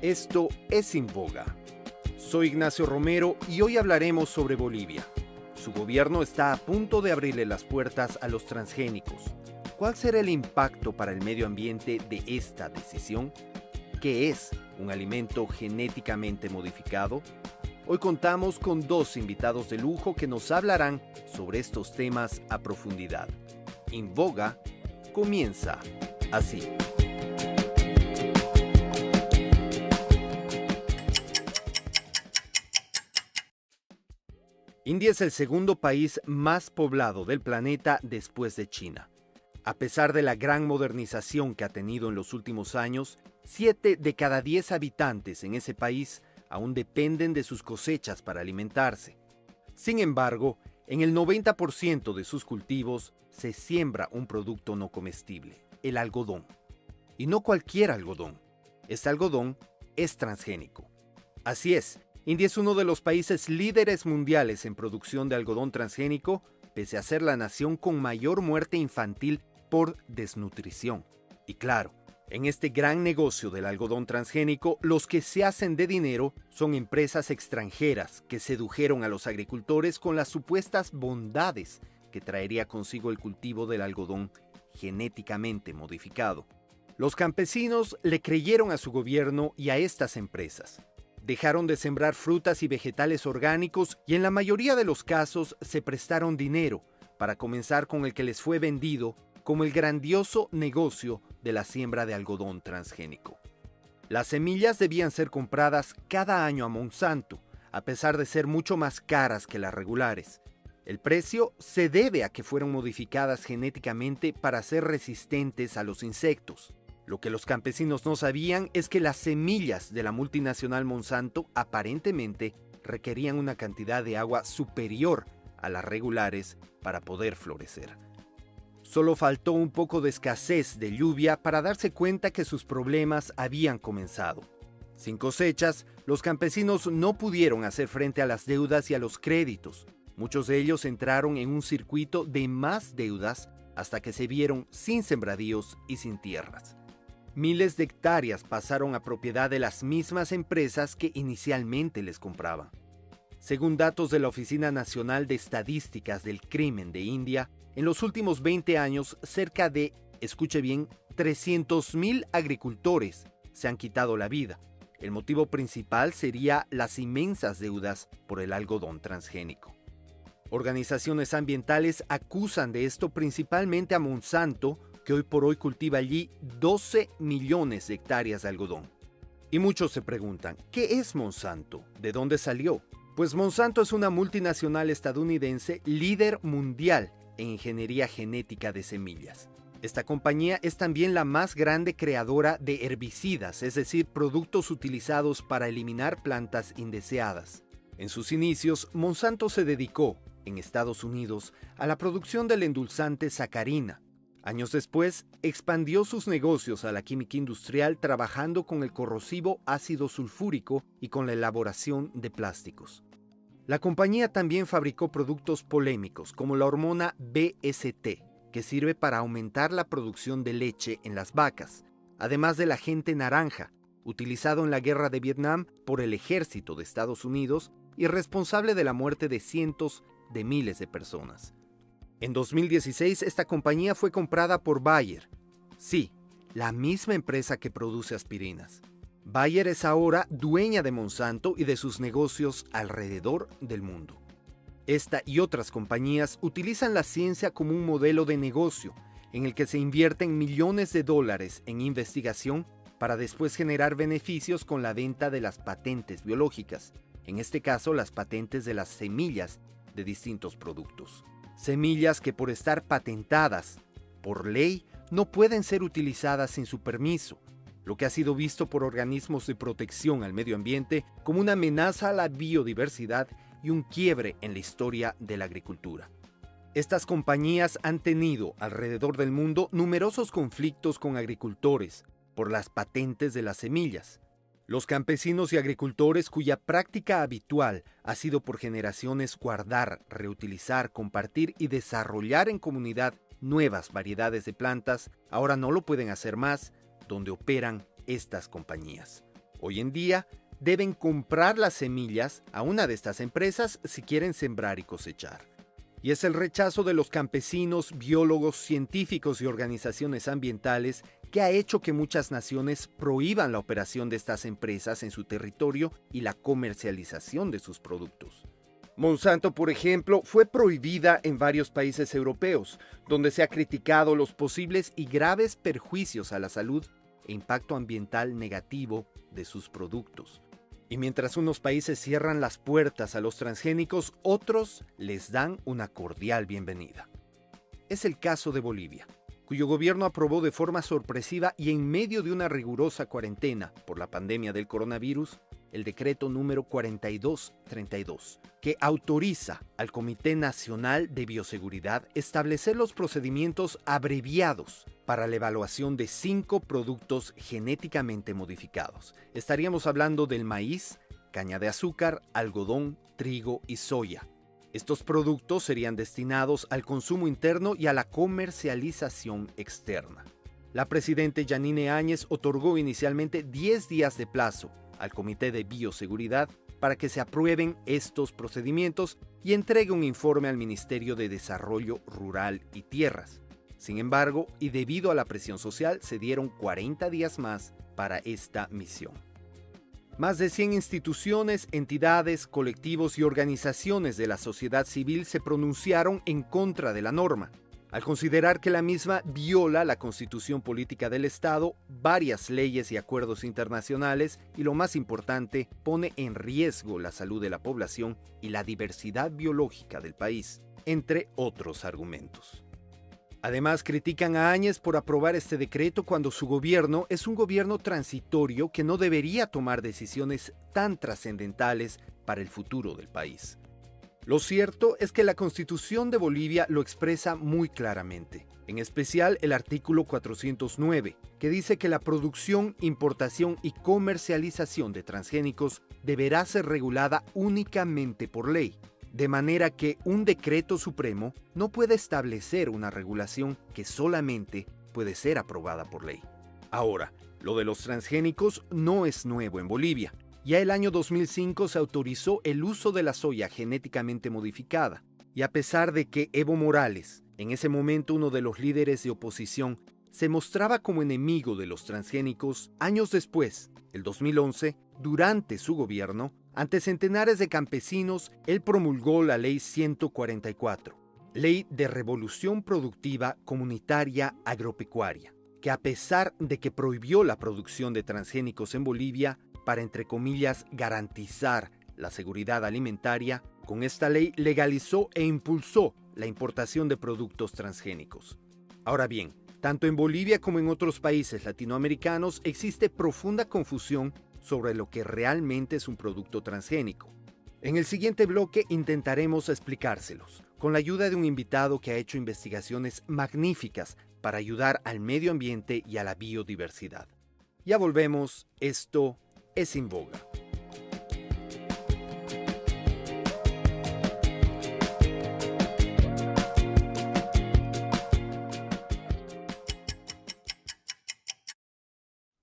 Esto es Sin Boga. Soy Ignacio Romero y hoy hablaremos sobre Bolivia. Su gobierno está a punto de abrirle las puertas a los transgénicos. ¿Cuál será el impacto para el medio ambiente de esta decisión? ¿Qué es un alimento genéticamente modificado? Hoy contamos con dos invitados de lujo que nos hablarán sobre estos temas a profundidad. In Boga comienza así. India es el segundo país más poblado del planeta después de China. A pesar de la gran modernización que ha tenido en los últimos años, 7 de cada 10 habitantes en ese país aún dependen de sus cosechas para alimentarse. Sin embargo, en el 90% de sus cultivos se siembra un producto no comestible, el algodón. Y no cualquier algodón. Este algodón es transgénico. Así es, India es uno de los países líderes mundiales en producción de algodón transgénico, pese a ser la nación con mayor muerte infantil por desnutrición. Y claro, en este gran negocio del algodón transgénico, los que se hacen de dinero son empresas extranjeras que sedujeron a los agricultores con las supuestas bondades que traería consigo el cultivo del algodón genéticamente modificado. Los campesinos le creyeron a su gobierno y a estas empresas. Dejaron de sembrar frutas y vegetales orgánicos y en la mayoría de los casos se prestaron dinero para comenzar con el que les fue vendido como el grandioso negocio de la siembra de algodón transgénico. Las semillas debían ser compradas cada año a Monsanto, a pesar de ser mucho más caras que las regulares. El precio se debe a que fueron modificadas genéticamente para ser resistentes a los insectos. Lo que los campesinos no sabían es que las semillas de la multinacional Monsanto aparentemente requerían una cantidad de agua superior a las regulares para poder florecer. Solo faltó un poco de escasez de lluvia para darse cuenta que sus problemas habían comenzado. Sin cosechas, los campesinos no pudieron hacer frente a las deudas y a los créditos. Muchos de ellos entraron en un circuito de más deudas hasta que se vieron sin sembradíos y sin tierras. Miles de hectáreas pasaron a propiedad de las mismas empresas que inicialmente les compraban. Según datos de la Oficina Nacional de Estadísticas del Crimen de India, en los últimos 20 años, cerca de, escuche bien, 300,000 agricultores se han quitado la vida. El motivo principal sería las inmensas deudas por el algodón transgénico. Organizaciones ambientales acusan de esto principalmente a Monsanto, que hoy por hoy cultiva allí 12 millones de hectáreas de algodón. Y muchos se preguntan, ¿qué es Monsanto? ¿De dónde salió? Pues Monsanto es una multinacional estadounidense líder mundial en ingeniería genética de semillas. Esta compañía es también la más grande creadora de herbicidas, es decir, productos utilizados para eliminar plantas indeseadas. En sus inicios, Monsanto se dedicó, en Estados Unidos, a la producción del endulzante sacarina. Años después, expandió sus negocios a la química industrial trabajando con el corrosivo ácido sulfúrico y con la elaboración de plásticos. La compañía también fabricó productos polémicos como la hormona BST, que sirve para aumentar la producción de leche en las vacas, además del agente naranja, utilizado en la guerra de Vietnam por el ejército de Estados Unidos y responsable de la muerte de cientos de miles de personas. En 2016, esta compañía fue comprada por Bayer. Sí, la misma empresa que produce aspirinas. Bayer es ahora dueña de Monsanto y de sus negocios alrededor del mundo. Esta y otras compañías utilizan la ciencia como un modelo de negocio en el que se invierten millones de dólares en investigación para después generar beneficios con la venta de las patentes biológicas, en este caso las patentes de las semillas de distintos productos. Semillas que por estar patentadas por ley no pueden ser utilizadas sin su permiso, lo que ha sido visto por organismos de protección al medio ambiente como una amenaza a la biodiversidad y un quiebre en la historia de la agricultura. Estas compañías han tenido alrededor del mundo numerosos conflictos con agricultores por las patentes de las semillas. Los campesinos y agricultores cuya práctica habitual ha sido por generaciones guardar, reutilizar, compartir y desarrollar en comunidad nuevas variedades de plantas, ahora no lo pueden hacer más donde operan estas compañías. Hoy en día, deben comprar las semillas a una de estas empresas si quieren sembrar y cosechar. Y es el rechazo de los campesinos, biólogos, científicos y organizaciones ambientales que ha hecho que muchas naciones prohíban la operación de estas empresas en su territorio y la comercialización de sus productos. Monsanto, por ejemplo, fue prohibida en varios países europeos, donde se ha criticado los posibles y graves perjuicios a la salud e impacto ambiental negativo de sus productos. Y mientras unos países cierran las puertas a los transgénicos, otros les dan una cordial bienvenida. Es el caso de Bolivia, cuyo gobierno aprobó de forma sorpresiva y en medio de una rigurosa cuarentena por la pandemia del coronavirus, el decreto número 4232, que autoriza al Comité Nacional de Bioseguridad establecer los procedimientos abreviados para la evaluación de 5 productos genéticamente modificados. Estaríamos hablando del maíz, caña de azúcar, algodón, trigo y soya. Estos productos serían destinados al consumo interno y a la comercialización externa. La presidenta Yanine Áñez otorgó inicialmente 10 días de plazo al Comité de Bioseguridad para que se aprueben estos procedimientos y entregue un informe al Ministerio de Desarrollo Rural y Tierras. Sin embargo, y debido a la presión social, se dieron 40 días más para esta misión. Más de 100 instituciones, entidades, colectivos y organizaciones de la sociedad civil se pronunciaron en contra de la norma, al considerar que la misma viola la Constitución Política del Estado, varias leyes y acuerdos internacionales y, lo más importante, pone en riesgo la salud de la población y la diversidad biológica del país, entre otros argumentos. Además, critican a Áñez por aprobar este decreto cuando su gobierno es un gobierno transitorio que no debería tomar decisiones tan trascendentales para el futuro del país. Lo cierto es que la Constitución de Bolivia lo expresa muy claramente, en especial el artículo 409, que dice que la producción, importación y comercialización de transgénicos deberá ser regulada únicamente por ley, de manera que un decreto supremo no puede establecer una regulación que solamente puede ser aprobada por ley. Ahora, lo de los transgénicos no es nuevo en Bolivia. Ya el año 2005 se autorizó el uso de la soya genéticamente modificada, y a pesar de que Evo Morales, en ese momento uno de los líderes de oposición, se mostraba como enemigo de los transgénicos, años después, el 2011, durante su gobierno, ante centenares de campesinos, él promulgó la Ley 144, Ley de Revolución Productiva Comunitaria Agropecuaria, que a pesar de que prohibió la producción de transgénicos en Bolivia, para, entre comillas, garantizar la seguridad alimentaria, con esta ley legalizó e impulsó la importación de productos transgénicos. Ahora bien, tanto en Bolivia como en otros países latinoamericanos existe profunda confusión sobre lo que realmente es un producto transgénico. En el siguiente bloque intentaremos explicárselos, con la ayuda de un invitado que ha hecho investigaciones magníficas para ayudar al medio ambiente y a la biodiversidad. Ya volvemos, esto es En Boga.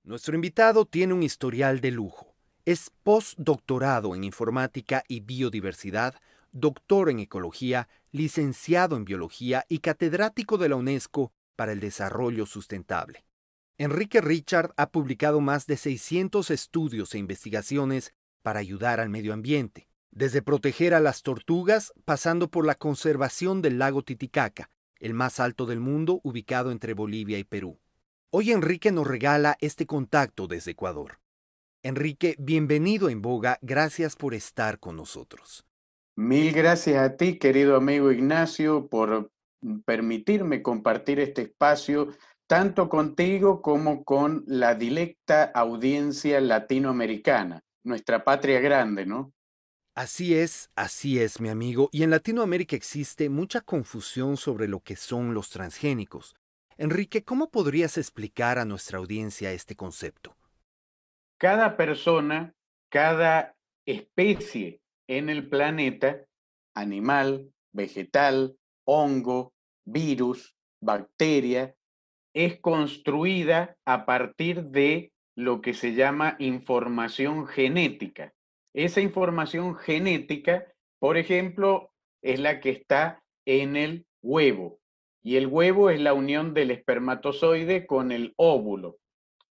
Nuestro invitado tiene un historial de lujo. Es postdoctorado en informática y biodiversidad, doctor en ecología, licenciado en biología y catedrático de la UNESCO para el desarrollo sustentable. Enrique Richard ha publicado más de 600 estudios e investigaciones para ayudar al medio ambiente, desde proteger a las tortugas, pasando por la conservación del lago Titicaca, el más alto del mundo, ubicado entre Bolivia y Perú. Hoy Enrique nos regala este contacto desde Ecuador. Enrique, bienvenido en Boga, gracias por estar con nosotros. Mil gracias a ti, querido amigo Ignacio, por permitirme compartir este espacio tanto contigo como con la dilecta audiencia latinoamericana, nuestra patria grande, ¿no? Así es, mi amigo. Y en Latinoamérica existe mucha confusión sobre lo que son los transgénicos. Enrique, ¿cómo podrías explicar a nuestra audiencia este concepto? Cada persona, cada especie en el planeta, animal, vegetal, hongo, virus, bacteria, es construida a partir de lo que se llama información genética. Esa información genética, por ejemplo, es la que está en el huevo. Y el huevo es la unión del espermatozoide con el óvulo.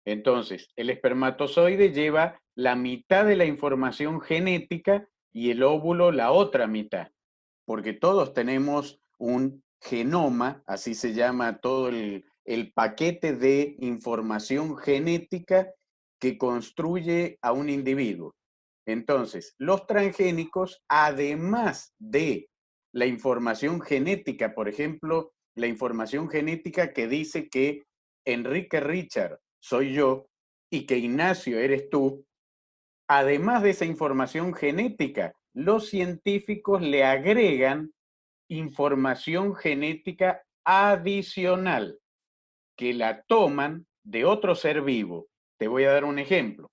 Entonces, el espermatozoide lleva la mitad de la información genética y el óvulo la otra mitad, porque todos tenemos un genoma, así se llama todo el paquete de información genética que construye a un individuo. Entonces, los transgénicos, además de la información genética, por ejemplo, la información genética que dice que Enrique Richard soy yo y que Ignacio eres tú, además de esa información genética, los científicos le agregan información genética adicional que la toman de otro ser vivo. Te voy a dar un ejemplo.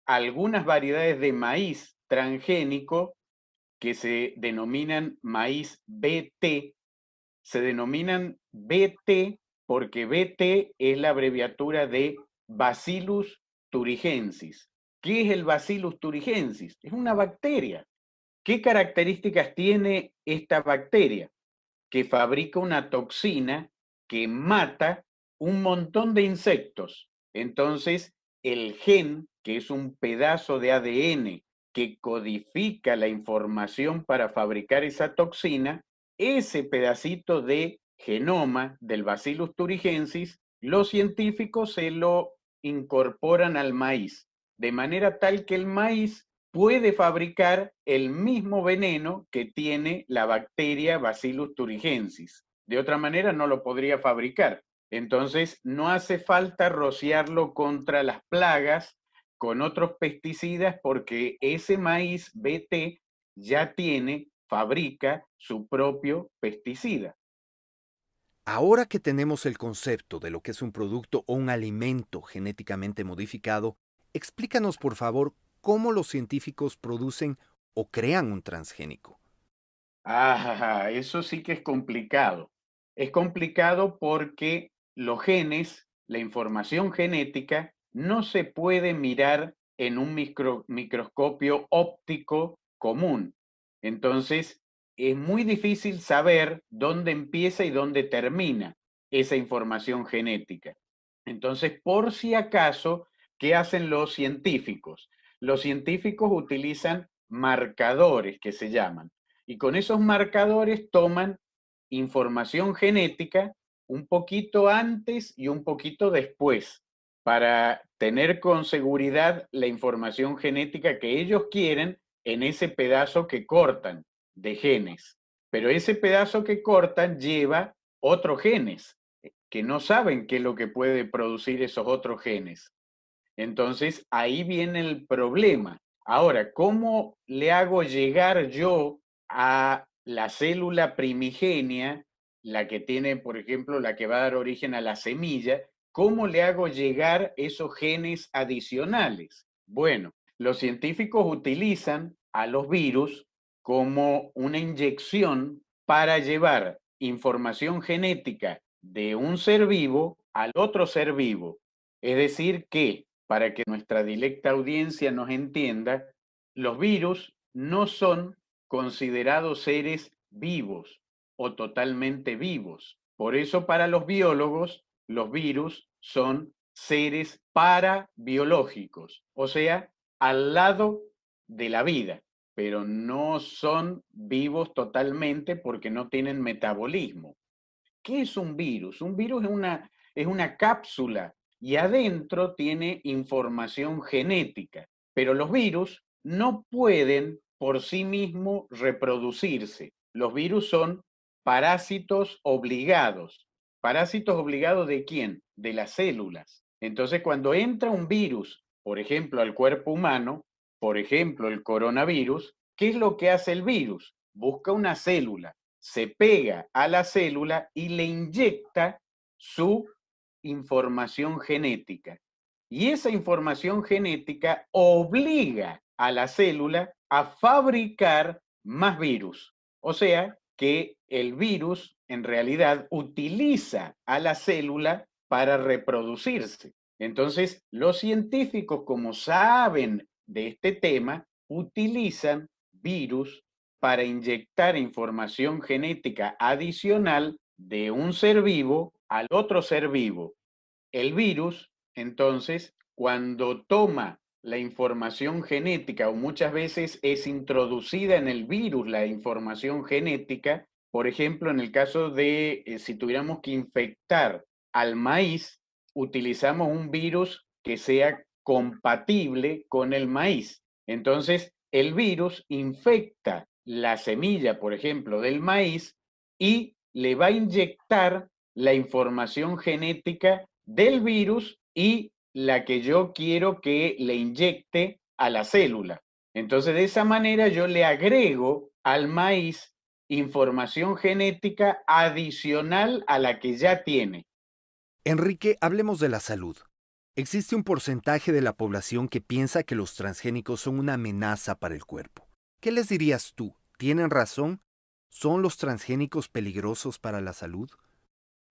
Algunas variedades de maíz transgénico que se denominan maíz BT, se denominan BT porque BT es la abreviatura de Bacillus thuringiensis. ¿Qué es el Bacillus thuringiensis? Es una bacteria. ¿Qué características tiene esta bacteria? Que fabrica una toxina que mata un montón de insectos. Entonces, el gen, que es un pedazo de ADN que codifica la información para fabricar esa toxina, ese pedacito de genoma del Bacillus thuringiensis, los científicos se lo incorporan al maíz, de manera tal que el maíz puede fabricar el mismo veneno que tiene la bacteria Bacillus thuringiensis. De otra manera no lo podría fabricar. Entonces no hace falta rociarlo contra las plagas con otros pesticidas porque ese maíz BT ya fabrica su propio pesticida. Ahora que tenemos el concepto de lo que es un producto o un alimento genéticamente modificado, explícanos por favor cómo los científicos producen o crean un transgénico. Ah, eso sí que es complicado. Es complicado porque los genes, la información genética, no se puede mirar en un microscopio óptico común. Entonces, es muy difícil saber dónde empieza y dónde termina esa información genética. Entonces, por si acaso, ¿qué hacen los científicos? Los científicos utilizan marcadores que se llaman y con esos marcadores toman información genética un poquito antes y un poquito después para tener con seguridad la información genética que ellos quieren en ese pedazo que cortan de genes. Pero ese pedazo que cortan lleva otros genes que no saben qué es lo que puede producir esos otros genes. Entonces, ahí viene el problema. Ahora, ¿cómo le hago llegar yo a la célula primigenia, la que tiene, por ejemplo, la que va a dar origen a la semilla? ¿Cómo le hago llegar esos genes adicionales? Bueno, los científicos utilizan a los virus como una inyección para llevar información genética de un ser vivo al otro ser vivo. Es decir, que para que nuestra directa audiencia nos entienda, los virus no son considerados seres vivos o totalmente vivos. Por eso para los biólogos, los virus son seres parabiológicos, o sea, al lado de la vida, pero no son vivos totalmente porque no tienen metabolismo. ¿Qué es un virus? Un virus es una cápsula y adentro tiene información genética, pero los virus no pueden por sí mismos reproducirse. Los virus son parásitos obligados. ¿Parásitos obligados de quién? De las células. Entonces, cuando entra un virus, por ejemplo, al cuerpo humano, por ejemplo, el coronavirus, ¿qué es lo que hace el virus? Busca una célula, se pega a la célula y le inyecta su información genética. Y esa información genética obliga a la célula a fabricar más virus. O sea, que el virus en realidad utiliza a la célula para reproducirse. Entonces, los científicos, como saben de este tema, utilizan virus para inyectar información genética adicional de un ser vivo al otro ser vivo. El virus, entonces, cuando toma la información genética o muchas veces es introducida en el virus la información genética, por ejemplo, en el caso de si tuviéramos que infectar al maíz, utilizamos un virus que sea compatible con el maíz. Entonces, el virus infecta la semilla, por ejemplo, del maíz y le va a inyectar la información genética del virus y la que yo quiero que le inyecte a la célula. Entonces, de esa manera yo le agrego al maíz información genética adicional a la que ya tiene. Enrique, hablemos de la salud. Existe un porcentaje de la población que piensa que los transgénicos son una amenaza para el cuerpo. ¿Qué les dirías tú? ¿Tienen razón? ¿Son los transgénicos peligrosos para la salud?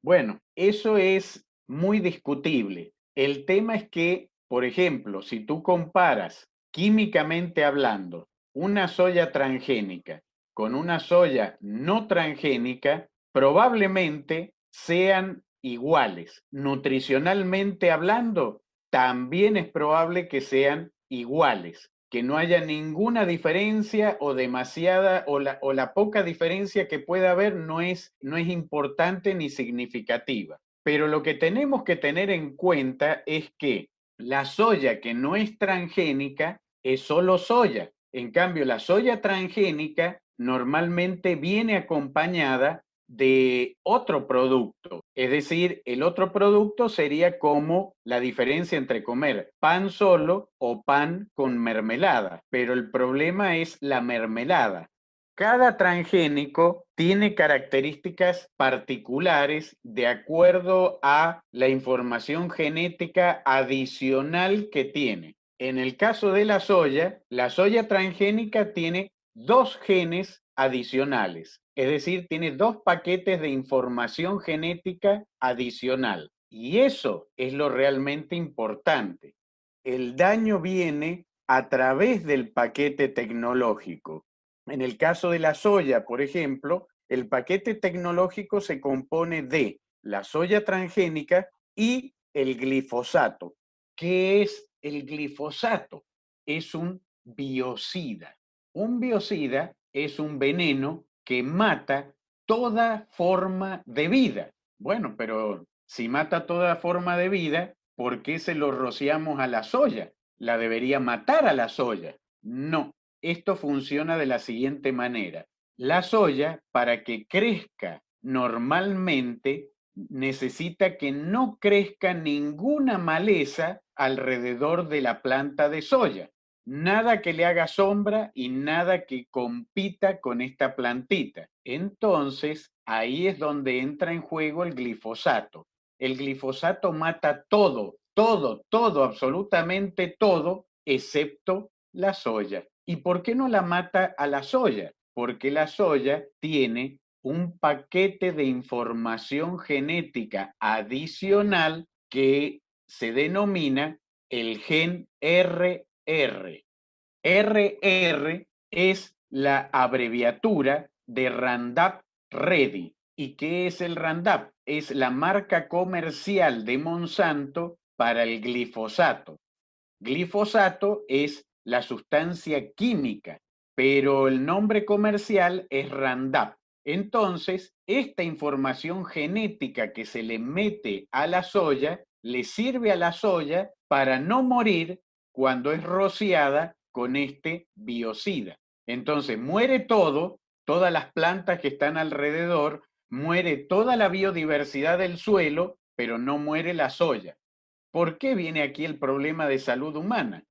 Bueno, eso es muy discutible. El tema es que, por ejemplo, si tú comparas químicamente hablando una soya transgénica con una soya no transgénica, probablemente sean iguales. Nutricionalmente hablando, también es probable que sean iguales, que no haya ninguna diferencia o demasiada o la poca diferencia que pueda haber no es importante ni significativa. Pero lo que tenemos que tener en cuenta es que la soya que no es transgénica es solo soya. En cambio, la soya transgénica normalmente viene acompañada de otro producto. Es decir, el otro producto sería como la diferencia entre comer pan solo o pan con mermelada, pero el problema es la mermelada. Cada transgénico tiene características particulares de acuerdo a la información genética adicional que tiene. En el caso de la soya transgénica tiene dos genes adicionales, es decir, tiene dos paquetes de información genética adicional. Y eso es lo realmente importante. El daño viene a través del paquete tecnológico. En el caso de la soya, por ejemplo, el paquete tecnológico se compone de la soya transgénica y el glifosato. ¿Qué es el glifosato? Es un biocida. Un biocida es un veneno que mata toda forma de vida. Bueno, pero si mata toda forma de vida, ¿por qué se lo rociamos a la soya? ¿La debería matar a la soya? No, esto funciona de la siguiente manera. La soya, para que crezca normalmente, necesita que no crezca ninguna maleza alrededor de la planta de soya. Nada que le haga sombra y nada que compita con esta plantita. Entonces, ahí es donde entra en juego el glifosato. El glifosato mata todo, todo, todo, absolutamente todo, excepto la soya. ¿Y por qué no la mata a la soya? Porque la soya tiene un paquete de información genética adicional que se denomina el gen RR. RR es la abreviatura de Roundup Ready. ¿Y qué es el Roundup? Es la marca comercial de Monsanto para el glifosato. Glifosato es la sustancia química, pero el nombre comercial es Roundup. Entonces, esta información genética que se le mete a la soya le sirve a la soya para no morir cuando es rociada con este biocida. Entonces, muere todo, todas las plantas que están alrededor, muere toda la biodiversidad del suelo, pero no muere la soya. ¿Por qué viene aquí el problema de salud humana?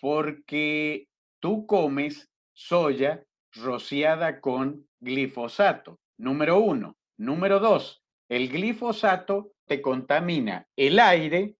Porque tú comes soya rociada con glifosato, número uno. Número dos, el glifosato te contamina el aire,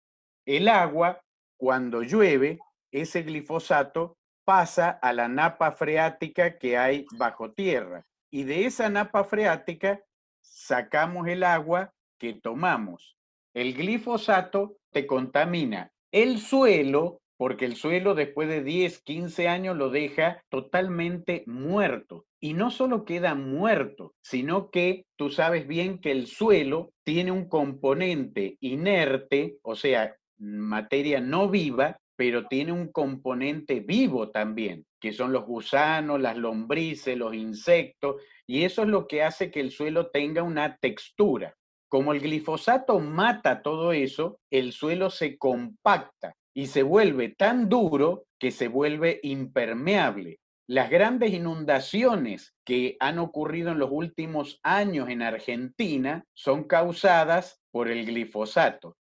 el agua. Cuando llueve, ese glifosato pasa a la napa freática que hay bajo tierra. Y de esa napa freática sacamos el agua que tomamos. El glifosato te contamina el suelo, porque el suelo después de 10, 15 años lo deja totalmente muerto. Y no solo queda muerto, sino que tú sabes bien que el suelo tiene un componente inerte, o sea, materia no viva, pero tiene un componente vivo también, que son los gusanos, las lombrices, los insectos, y eso es lo que hace que el suelo tenga una textura. Como el glifosato mata todo eso, el suelo se compacta y se vuelve tan duro que se vuelve impermeable. Las grandes inundaciones que han ocurrido en los últimos años en Argentina son causadas por el glifosato.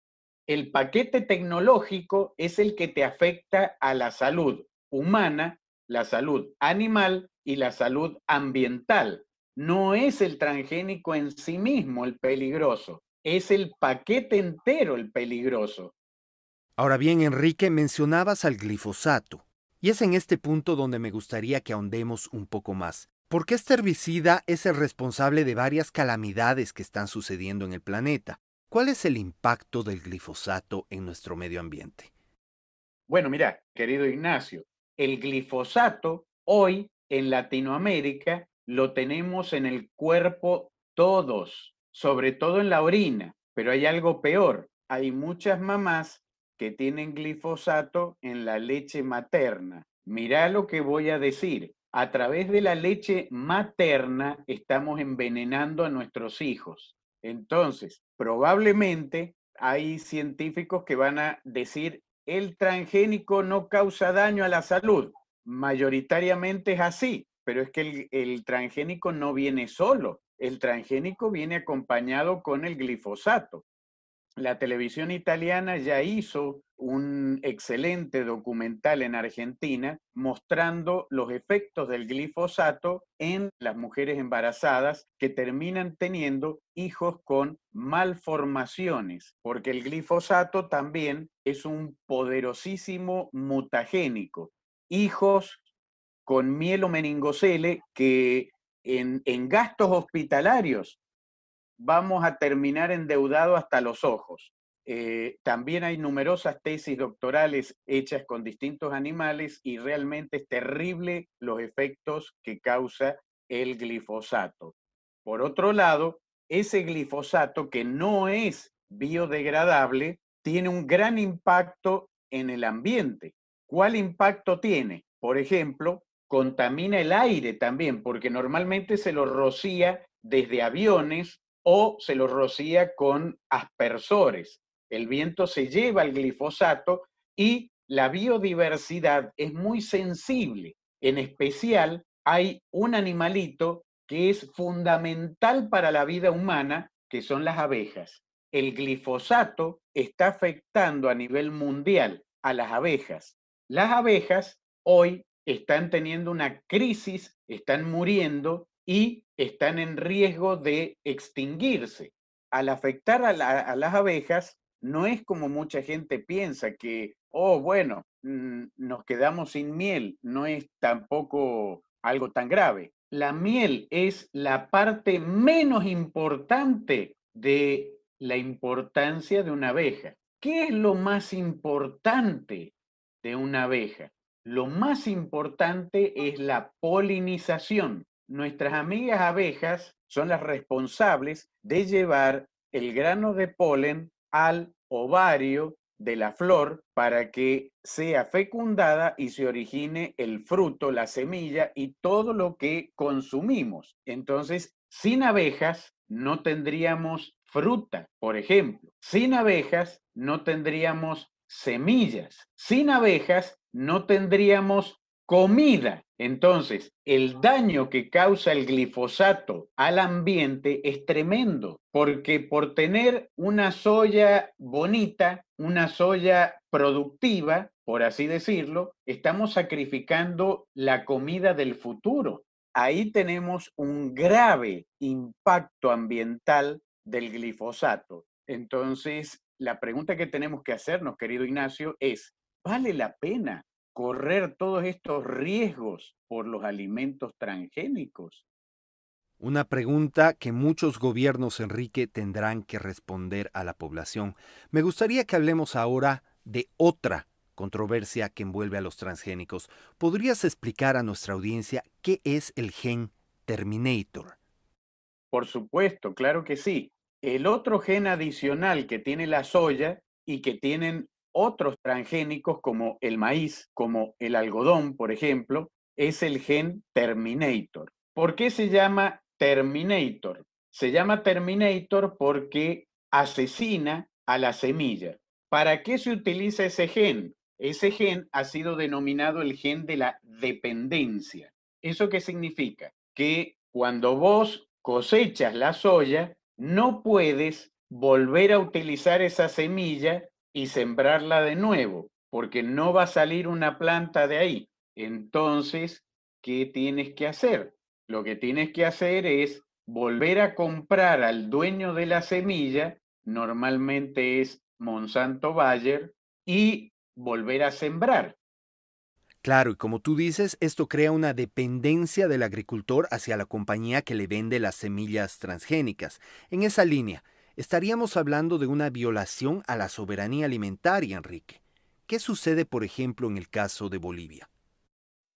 El paquete tecnológico es el que te afecta a la salud humana, la salud animal y la salud ambiental. No es el transgénico en sí mismo el peligroso, es el paquete entero el peligroso. Ahora bien, Enrique, mencionabas al glifosato, y es en este punto donde me gustaría que ahondemos un poco más. ¿Por qué este herbicida es el responsable de varias calamidades que están sucediendo en el planeta? ¿Cuál es el impacto del glifosato en nuestro medio ambiente? Bueno, mira, querido Ignacio, el glifosato hoy en Latinoamérica lo tenemos en el cuerpo todos, sobre todo en la orina, pero hay algo peor. Hay muchas mamás que tienen glifosato en la leche materna. Mirá lo que voy a decir. A través de la leche materna estamos envenenando a nuestros hijos. Entonces, probablemente hay científicos que van a decir el transgénico no causa daño a la salud. Mayoritariamente es así, pero es que el transgénico no viene solo. El transgénico viene acompañado con el glifosato. La televisión italiana ya hizo un excelente documental en Argentina mostrando los efectos del glifosato en las mujeres embarazadas que terminan teniendo hijos con malformaciones, porque el glifosato también es un poderosísimo mutagénico. Hijos con mielomeningocele que en gastos hospitalarios vamos a terminar endeudados hasta los ojos. También hay numerosas tesis doctorales hechas con distintos animales y realmente es terrible los efectos que causa el glifosato. Por otro lado, ese glifosato que no es biodegradable tiene un gran impacto en el ambiente. ¿Cuál impacto tiene? Por ejemplo, contamina el aire también, porque normalmente se lo rocía desde aviones o se lo rocía con aspersores. El viento se lleva el glifosato y la biodiversidad es muy sensible. En especial, hay un animalito que es fundamental para la vida humana, que son las abejas. El glifosato está afectando a nivel mundial a las abejas. Las abejas hoy están teniendo una crisis, están muriendo y están en riesgo de extinguirse. Al afectar a las abejas, no es como mucha gente piensa que, oh, bueno, nos quedamos sin miel, no es tampoco algo tan grave. La miel es la parte menos importante de la importancia de una abeja. ¿Qué es lo más importante de una abeja? Lo más importante es la polinización. Nuestras amigas abejas son las responsables de llevar el grano de polen al ovario de la flor para que sea fecundada y se origine el fruto, la semilla y todo lo que consumimos. Entonces, sin abejas no tendríamos fruta, por ejemplo. Sin abejas no tendríamos semillas. Sin abejas no tendríamos comida. Entonces, el daño que causa el glifosato al ambiente es tremendo, porque por tener una soya bonita, una soya productiva, por así decirlo, estamos sacrificando la comida del futuro. Ahí tenemos un grave impacto ambiental del glifosato. Entonces, la pregunta que tenemos que hacernos, querido Ignacio, es, ¿vale la pena correr todos estos riesgos por los alimentos transgénicos? Una pregunta que muchos gobiernos, Enrique, tendrán que responder a la población. Me gustaría que hablemos ahora de otra controversia que envuelve a los transgénicos. ¿Podrías explicar a nuestra audiencia qué es el gen Terminator? Por supuesto, claro que sí. El otro gen adicional que tiene la soya y que tienen otros transgénicos como el maíz, como el algodón, por ejemplo, es el gen Terminator. ¿Por qué se llama Terminator? Se llama Terminator porque asesina a la semilla. ¿Para qué se utiliza ese gen? Ese gen ha sido denominado el gen de la dependencia. ¿Eso qué significa? Que cuando vos cosechas la soya, no puedes volver a utilizar esa semilla y sembrarla de nuevo, porque no va a salir una planta de ahí. Entonces, ¿qué tienes que hacer? Lo que tienes que hacer es volver a comprar al dueño de la semilla, normalmente es Monsanto Bayer, y volver a sembrar. Claro, y como tú dices, esto crea una dependencia del agricultor hacia la compañía que le vende las semillas transgénicas. En esa línea, estaríamos hablando de una violación a la soberanía alimentaria, Enrique. ¿Qué sucede, por ejemplo, en el caso de Bolivia?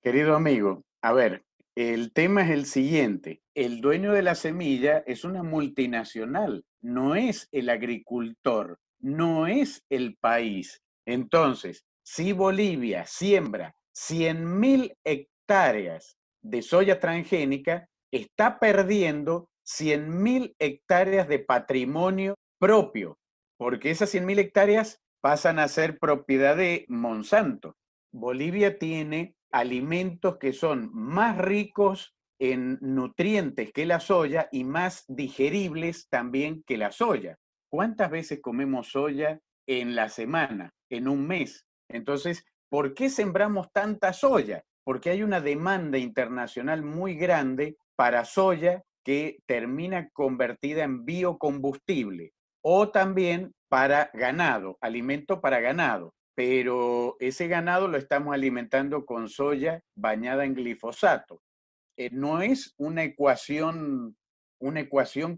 Querido amigo, a ver, el tema es el siguiente. El dueño de la semilla es una multinacional, no es el agricultor, no es el país. Entonces, si Bolivia siembra 100.000 hectáreas de soya transgénica, está perdiendo 100.000 hectáreas de patrimonio propio, porque esas 100.000 hectáreas pasan a ser propiedad de Monsanto. Bolivia tiene alimentos que son más ricos en nutrientes que la soya y más digeribles también que la soya. ¿Cuántas veces comemos soya en la semana, en un mes? Entonces, ¿por qué sembramos tanta soya? Porque hay una demanda internacional muy grande para soya que termina convertida en biocombustible o también para ganado, alimento para ganado, pero ese ganado lo estamos alimentando con soya bañada en glifosato. No es una ecuación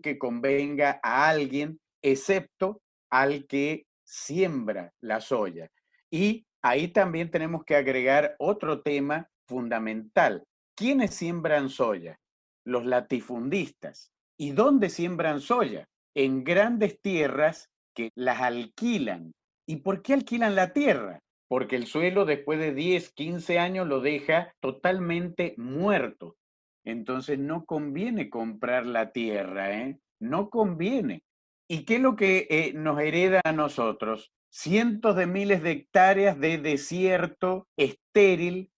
que convenga a alguien, excepto al que siembra la soya. Y ahí también tenemos que agregar otro tema fundamental. ¿Quiénes siembran soya? Los latifundistas. ¿Y dónde siembran soya? En grandes tierras que las alquilan. ¿Y por qué alquilan la tierra? Porque el suelo después de 10, 15 años lo deja totalmente muerto. Entonces no conviene comprar la tierra, ¿eh? No conviene. ¿Y qué es lo que nos hereda a nosotros? Cientos de miles de hectáreas de desierto estéril.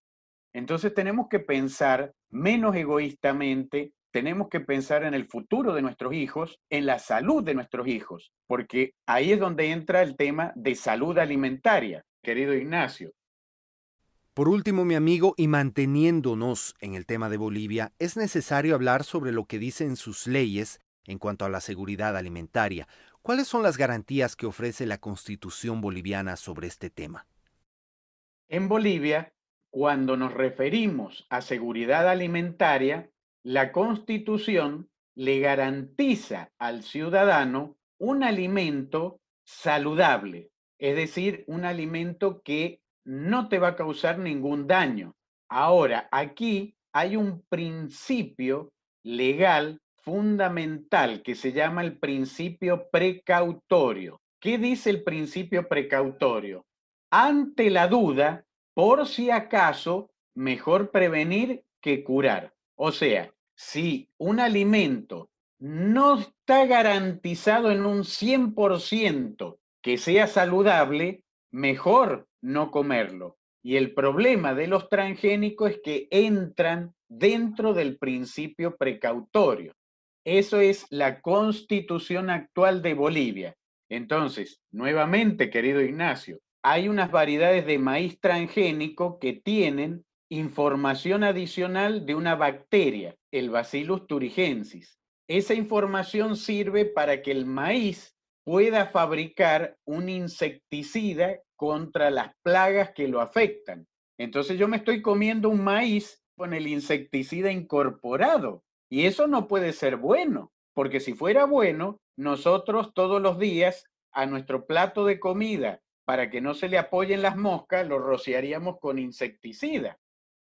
Entonces tenemos que pensar menos egoístamente, tenemos que pensar en el futuro de nuestros hijos, en la salud de nuestros hijos, porque ahí es donde entra el tema de salud alimentaria, querido Ignacio. Por último, mi amigo, y manteniéndonos en el tema de Bolivia, es necesario hablar sobre lo que dicen sus leyes en cuanto a la seguridad alimentaria. ¿Cuáles son las garantías que ofrece la Constitución boliviana sobre este tema? En Bolivia, cuando nos referimos a seguridad alimentaria, la Constitución le garantiza al ciudadano un alimento saludable, es decir, un alimento que no te va a causar ningún daño. Ahora, aquí hay un principio legal fundamental que se llama el principio precautorio. ¿Qué dice el principio precautorio? Ante la duda, por si acaso, mejor prevenir que curar. O sea, si un alimento no está garantizado en un 100% que sea saludable, mejor no comerlo. Y el problema de los transgénicos es que entran dentro del principio precautorio. Eso es la constitución actual de Bolivia. Entonces, nuevamente, querido Ignacio, hay unas variedades de maíz transgénico que tienen información adicional de una bacteria, el Bacillus thuringiensis. Esa información sirve para que el maíz pueda fabricar un insecticida contra las plagas que lo afectan. Entonces yo me estoy comiendo un maíz con el insecticida incorporado. Y eso no puede ser bueno, porque si fuera bueno, nosotros todos los días a nuestro plato de comida, para que no se le apoyen las moscas, lo rociaríamos con insecticida.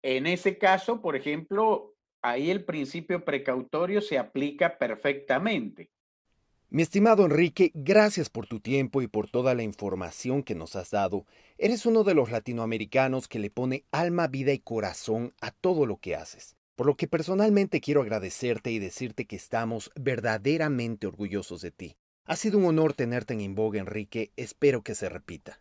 En ese caso, por ejemplo, ahí el principio precautorio se aplica perfectamente. Mi estimado Enrique, gracias por tu tiempo y por toda la información que nos has dado. Eres uno de los latinoamericanos que le pone alma, vida y corazón a todo lo que haces. Por lo que personalmente quiero agradecerte y decirte que estamos verdaderamente orgullosos de ti. Ha sido un honor tenerte en Invogue, Enrique. Espero que se repita.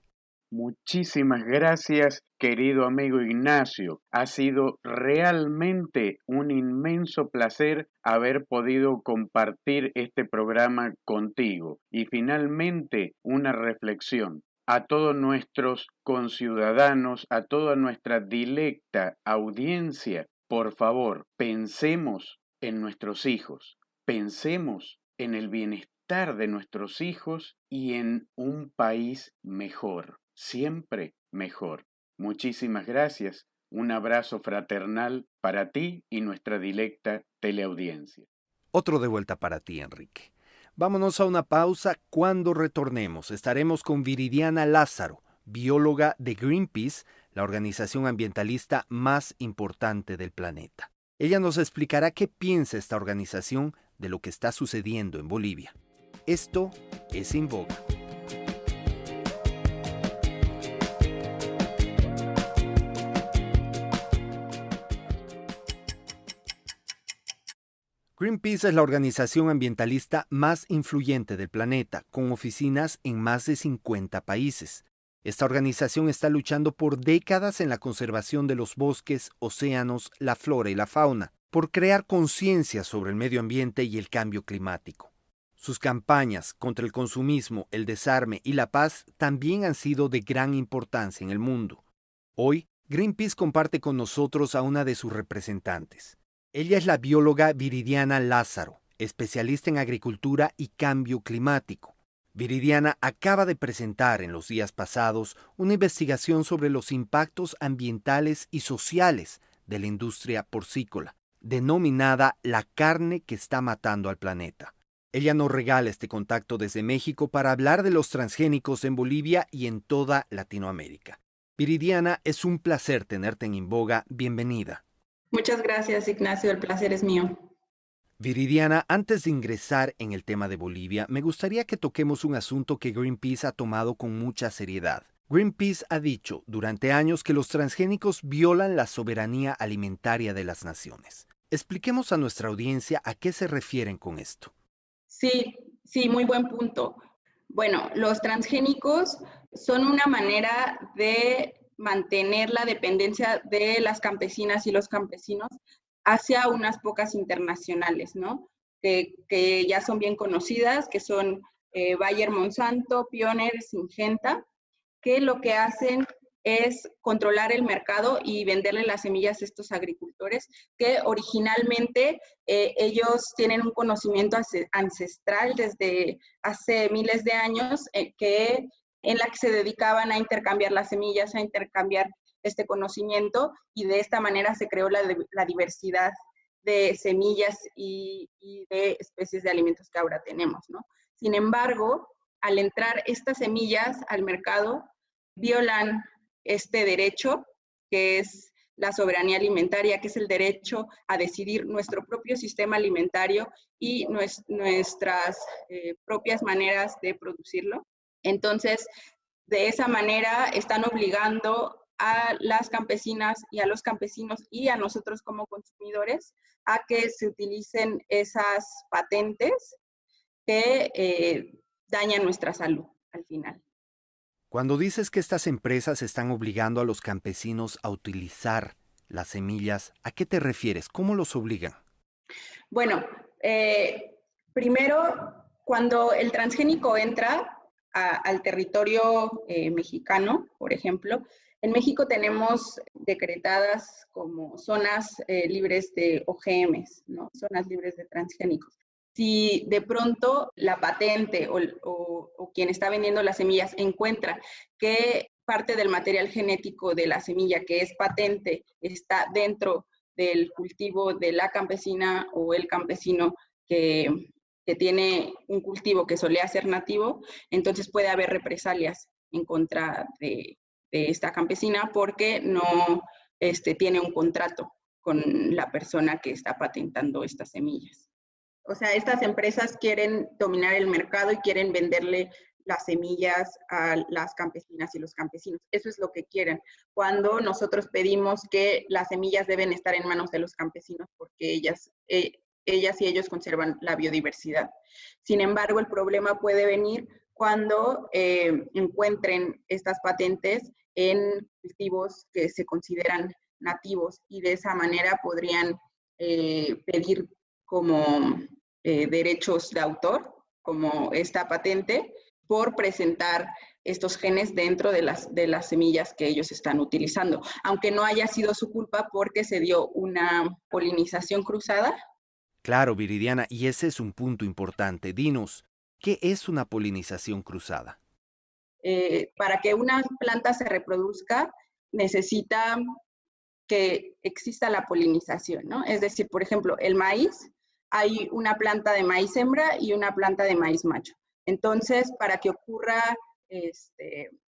Muchísimas gracias, querido amigo Ignacio. Ha sido realmente un inmenso placer haber podido compartir este programa contigo. Y finalmente, una reflexión. A todos nuestros conciudadanos, a toda nuestra dilecta audiencia, por favor, pensemos en nuestros hijos, pensemos en el bienestar de nuestros hijos y en un país mejor, siempre mejor. Muchísimas gracias. Un abrazo fraternal para ti y nuestra dilecta teleaudiencia. Otro de vuelta para ti, Enrique. Vámonos a una pausa. Cuando retornemos, estaremos con Viridiana Lázaro, bióloga de Greenpeace, la organización ambientalista más importante del planeta. Ella nos explicará qué piensa esta organización de lo que está sucediendo en Bolivia. Esto es En Boga. Greenpeace es la organización ambientalista más influyente del planeta, con oficinas en más de 50 países. Esta organización está luchando por décadas en la conservación de los bosques, océanos, la flora y la fauna, por crear conciencia sobre el medio ambiente y el cambio climático. Sus campañas contra el consumismo, el desarme y la paz también han sido de gran importancia en el mundo. Hoy, Greenpeace comparte con nosotros a una de sus representantes. Ella es la bióloga Viridiana Lázaro, especialista en agricultura y cambio climático. Viridiana acaba de presentar en los días pasados una investigación sobre los impactos ambientales y sociales de la industria porcícola, denominada La carne que está matando al planeta. Ella nos regala este contacto desde México para hablar de los transgénicos en Bolivia y en toda Latinoamérica. Viridiana, es un placer tenerte en Inboga. Bienvenida. Muchas gracias, Ignacio. El placer es mío. Viridiana, antes de ingresar en el tema de Bolivia, me gustaría que toquemos un asunto que Greenpeace ha tomado con mucha seriedad. Greenpeace ha dicho durante años que los transgénicos violan la soberanía alimentaria de las naciones. Expliquemos a nuestra audiencia a qué se refieren con esto. Sí, muy buen punto. Bueno, los transgénicos son una manera de mantener la dependencia de las campesinas y los campesinos hacia unas pocas internacionales, ¿no? Que ya son bien conocidas, que son Bayer Monsanto, Pioneer, Syngenta, que lo que hacen es controlar el mercado y venderle las semillas a estos agricultores que originalmente ellos tienen un conocimiento ancestral desde hace miles de años en la que se dedicaban a intercambiar las semillas, a intercambiar este conocimiento y de esta manera se creó la diversidad de semillas y de especies de alimentos que ahora tenemos, ¿no? Sin embargo, al entrar estas semillas al mercado, violan este derecho, que es la soberanía alimentaria, que es el derecho a decidir nuestro propio sistema alimentario y nuestras propias maneras de producirlo. Entonces, de esa manera están obligando a las campesinas y a los campesinos y a nosotros como consumidores a que se utilicen esas patentes que dañan nuestra salud al final. Cuando dices que estas empresas están obligando a los campesinos a utilizar las semillas, ¿a qué te refieres? ¿Cómo los obligan? Bueno, primero, cuando el transgénico entra al territorio mexicano, por ejemplo, en México tenemos decretadas como zonas libres de OGMs, ¿no? Zonas libres de transgénicos. Si de pronto la patente o quien está vendiendo las semillas encuentra que parte del material genético de la semilla que es patente está dentro del cultivo de la campesina o el campesino que tiene un cultivo que solía ser nativo, entonces puede haber represalias en contra de esta campesina porque no tiene un contrato con la persona que está patentando estas semillas. O sea, estas empresas quieren dominar el mercado y quieren venderle las semillas a las campesinas y los campesinos. Eso es lo que quieren. Cuando nosotros pedimos que las semillas deben estar en manos de los campesinos porque ellas y ellos conservan la biodiversidad. Sin embargo, el problema puede venir cuando encuentren estas patentes en cultivos que se consideran nativos y de esa manera podrían pedir como derechos de autor, como esta patente, por presentar estos genes dentro de las semillas que ellos están utilizando, aunque no haya sido su culpa porque se dio una polinización cruzada. Claro, Viridiana, y ese es un punto importante. Dinos, ¿qué es una polinización cruzada? Para que una planta se reproduzca, necesita que exista la polinización, ¿no? Es decir, por ejemplo, el maíz, hay una planta de maíz hembra y una planta de maíz macho. Entonces, para que ocurra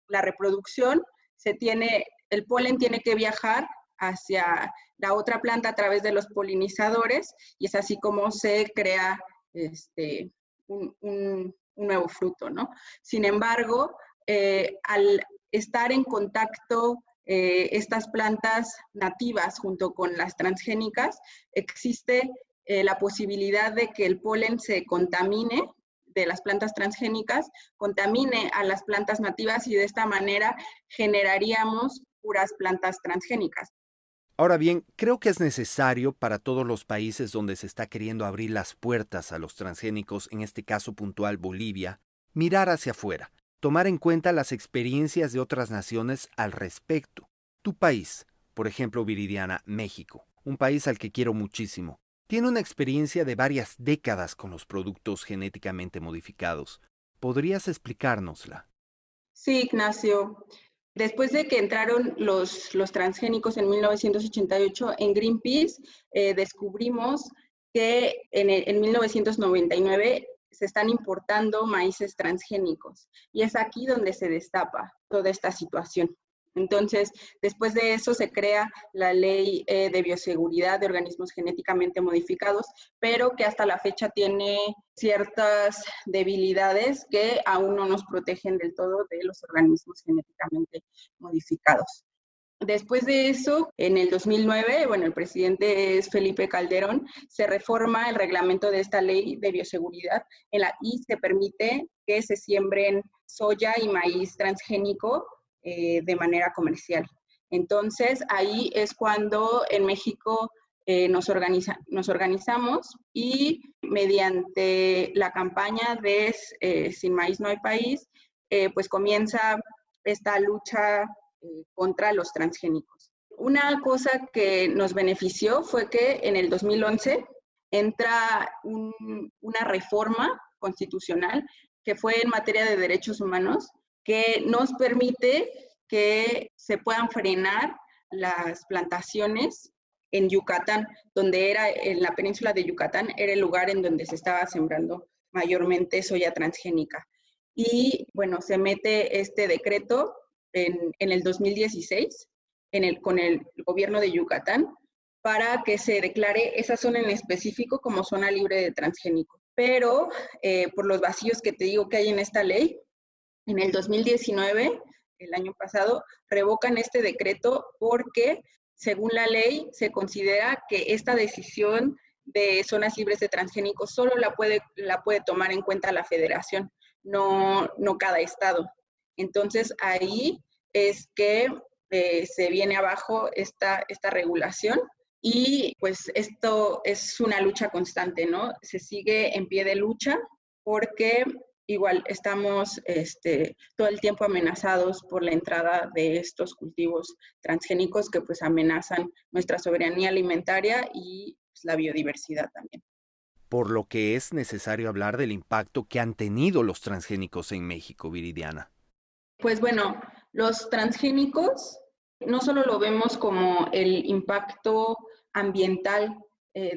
la reproducción, el polen tiene que viajar hacia la otra planta a través de los polinizadores y es así como se crea un nuevo fruto, ¿no? Sin embargo, al estar en contacto estas plantas nativas junto con las transgénicas, existe la posibilidad de que el polen se contamine de las plantas transgénicas, contamine a las plantas nativas y de esta manera generaríamos puras plantas transgénicas. Ahora bien, creo que es necesario para todos los países donde se está queriendo abrir las puertas a los transgénicos, en este caso puntual Bolivia, mirar hacia afuera, tomar en cuenta las experiencias de otras naciones al respecto. Tu país, por ejemplo, Viridiana, México, un país al que quiero muchísimo, tiene una experiencia de varias décadas con los productos genéticamente modificados. ¿Podrías explicárnosla? Sí, Ignacio. Después de que entraron los transgénicos en 1988 en Greenpeace, descubrimos que en 1999 se están importando maíces transgénicos y es aquí donde se destapa toda esta situación. Entonces, después de eso se crea la ley de bioseguridad de organismos genéticamente modificados, pero que hasta la fecha tiene ciertas debilidades que aún no nos protegen del todo de los organismos genéticamente modificados. Después de eso, en el 2009, el presidente es Felipe Calderón, se reforma el reglamento de esta ley de bioseguridad y se permite que se siembren soya y maíz transgénico de manera comercial. Entonces, ahí es cuando en México nos organizamos y mediante la campaña de Sin Maíz No Hay País, pues comienza esta lucha contra los transgénicos. Una cosa que nos benefició fue que en el 2011 entra una reforma constitucional que fue en materia de derechos humanos que nos permite que se puedan frenar las plantaciones en Yucatán, donde era en la península de Yucatán, era el lugar en donde se estaba sembrando mayormente soya transgénica. Y se mete este decreto en el 2016 con el gobierno de Yucatán para que se declare esa zona en específico como zona libre de transgénicos. Pero por los vacíos que te digo que hay en esta ley, en el 2019, el año pasado, revocan este decreto porque, según la ley, se considera que esta decisión de zonas libres de transgénicos solo la puede tomar en cuenta la federación, no cada estado. Entonces, ahí es que se viene abajo esta regulación y pues esto es una lucha constante, ¿no? Se sigue en pie de lucha porque igual estamos todo el tiempo amenazados por la entrada de estos cultivos transgénicos que pues amenazan nuestra soberanía alimentaria y pues, la biodiversidad también. Por lo que es necesario hablar del impacto que han tenido los transgénicos en México, Viridiana. Pues los transgénicos no solo lo vemos como el impacto ambiental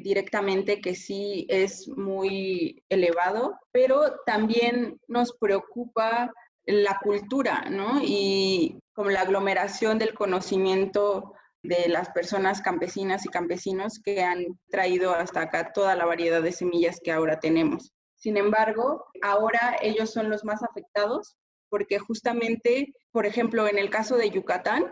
directamente, que sí es muy elevado, pero también nos preocupa la cultura, ¿no? Y como la aglomeración del conocimiento de las personas campesinas y campesinos que han traído hasta acá toda la variedad de semillas que ahora tenemos. Sin embargo, ahora ellos son los más afectados porque justamente, por ejemplo, en el caso de Yucatán,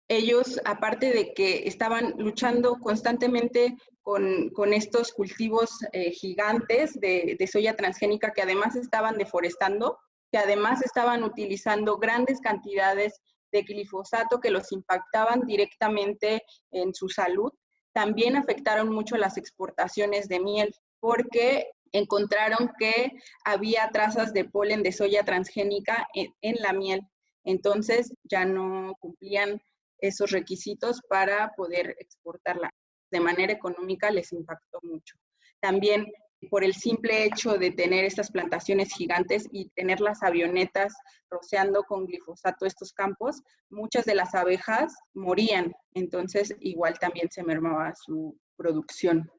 ellos, aparte de que estaban luchando constantemente con estos cultivos gigantes de soya transgénica que además estaban deforestando, que además estaban utilizando grandes cantidades de glifosato que los impactaban directamente en su salud, también afectaron mucho las exportaciones de miel, porque encontraron que había trazas de polen de soya transgénica en la miel. Entonces ya no cumplían esos requisitos para poder exportarla. De manera económica les impactó mucho. También por el simple hecho de tener estas plantaciones gigantes y tener las avionetas rociando con glifosato estos campos, muchas de las abejas morían, entonces igual también se mermaba su producción.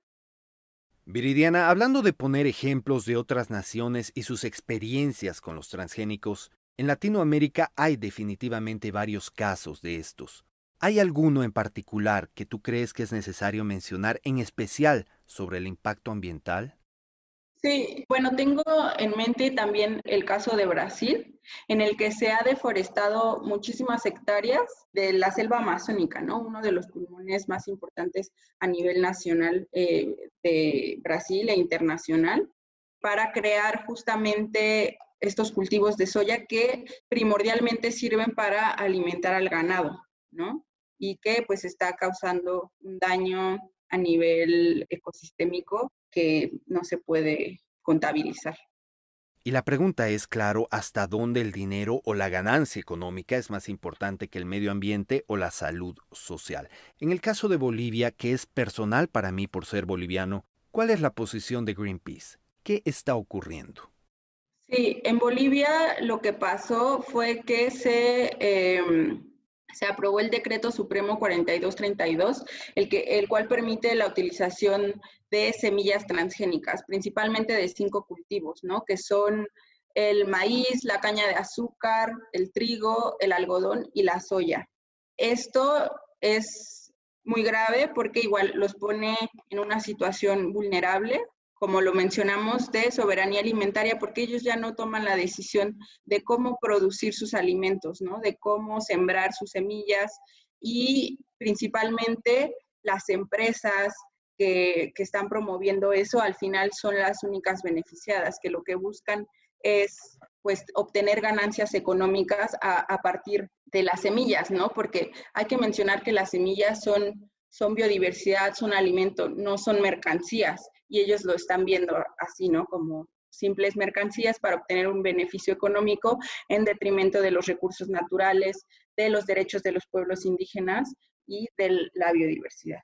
Viridiana, hablando de poner ejemplos de otras naciones y sus experiencias con los transgénicos, en Latinoamérica hay definitivamente varios casos de estos. ¿Hay alguno en particular que tú crees que es necesario mencionar, en especial sobre el impacto ambiental? Sí, bueno, tengo en mente también el caso de Brasil, en el que se ha deforestado muchísimas hectáreas de la selva amazónica, ¿no? Uno de los pulmones más importantes a nivel nacional de Brasil e internacional, para crear justamente estos cultivos de soya que primordialmente sirven para alimentar al ganado, ¿no? Y que pues está causando un daño a nivel ecosistémico que no se puede contabilizar. Y la pregunta es, claro, ¿hasta dónde el dinero o la ganancia económica es más importante que el medio ambiente o la salud social? En el caso de Bolivia, que es personal para mí por ser boliviano, ¿cuál es la posición de Greenpeace? ¿Qué está ocurriendo? Sí, en Bolivia lo que pasó fue que se aprobó el decreto supremo 4232, el cual permite la utilización de semillas transgénicas, principalmente de 5 cultivos, ¿no? Que son el maíz, la caña de azúcar, el trigo, el algodón y la soya. Esto es muy grave porque igual los pone en una situación vulnerable, como lo mencionamos, de soberanía alimentaria, porque ellos ya no toman la decisión de cómo producir sus alimentos, ¿no? De cómo sembrar sus semillas y principalmente las empresas que están promoviendo eso al final son las únicas beneficiadas, que lo que buscan es pues obtener ganancias económicas a partir de las semillas, ¿no? Porque hay que mencionar que las semillas son biodiversidad, son alimento, no son mercancías, y ellos lo están viendo así, ¿no? Como simples mercancías para obtener un beneficio económico en detrimento de los recursos naturales, de los derechos de los pueblos indígenas y de la biodiversidad.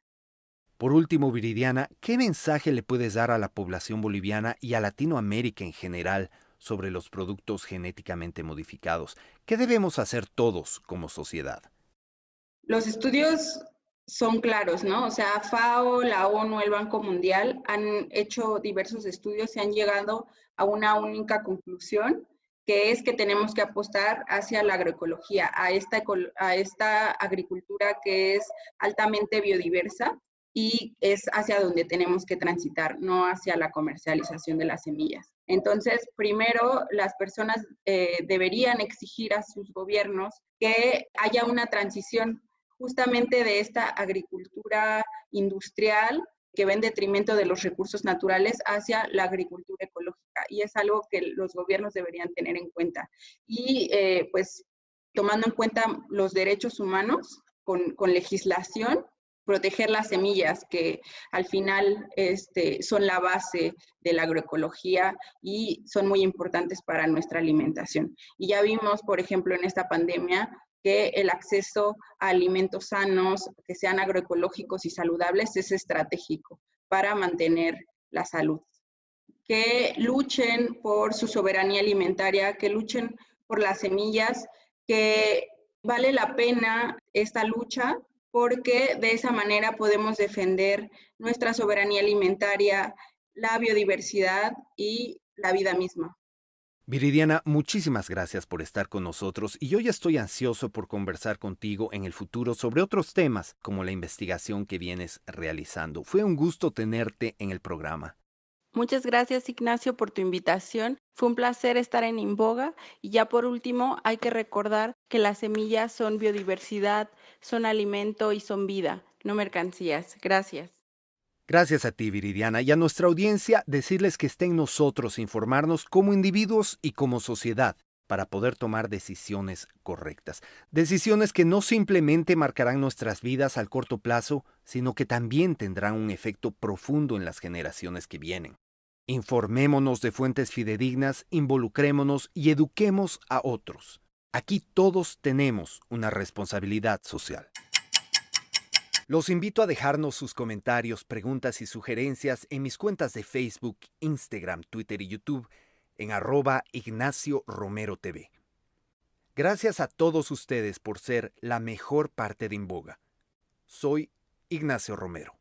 Por último, Viridiana, ¿qué mensaje le puedes dar a la población boliviana y a Latinoamérica en general sobre los productos genéticamente modificados? ¿Qué debemos hacer todos como sociedad? Los estudios son claros, ¿no? O sea, FAO, la ONU, el Banco Mundial han hecho diversos estudios y han llegado a una única conclusión, que es que tenemos que apostar hacia la agroecología, a esta agricultura que es altamente biodiversa y es hacia donde tenemos que transitar, no hacia la comercialización de las semillas. Entonces, primero, las personas deberían exigir a sus gobiernos que haya una transición justamente de esta agricultura industrial que va en detrimento de los recursos naturales hacia la agricultura ecológica. Y es algo que los gobiernos deberían tener en cuenta. Y pues tomando en cuenta los derechos humanos con legislación, proteger las semillas que al final son la base de la agroecología y son muy importantes para nuestra alimentación. Y ya vimos, por ejemplo, en esta pandemia, que el acceso a alimentos sanos, que sean agroecológicos y saludables, es estratégico para mantener la salud. Que luchen por su soberanía alimentaria, que luchen por las semillas, que vale la pena esta lucha porque de esa manera podemos defender nuestra soberanía alimentaria, la biodiversidad y la vida misma. Viridiana, muchísimas gracias por estar con nosotros y yo ya estoy ansioso por conversar contigo en el futuro sobre otros temas como la investigación que vienes realizando. Fue un gusto tenerte en el programa. Muchas gracias, Ignacio, por tu invitación. Fue un placer estar en Inboga y ya por último hay que recordar que las semillas son biodiversidad, son alimento y son vida, no mercancías. Gracias. Gracias a ti, Viridiana, y a nuestra audiencia decirles que está en nosotros informarnos como individuos y como sociedad para poder tomar decisiones correctas. Decisiones que no simplemente marcarán nuestras vidas al corto plazo, sino que también tendrán un efecto profundo en las generaciones que vienen. Informémonos de fuentes fidedignas, involucrémonos y eduquemos a otros. Aquí todos tenemos una responsabilidad social. Los invito a dejarnos sus comentarios, preguntas y sugerencias en mis cuentas de Facebook, Instagram, Twitter y YouTube en @IgnacioRomeroTV. Gracias a todos ustedes por ser la mejor parte de Inboga. Soy Ignacio Romero.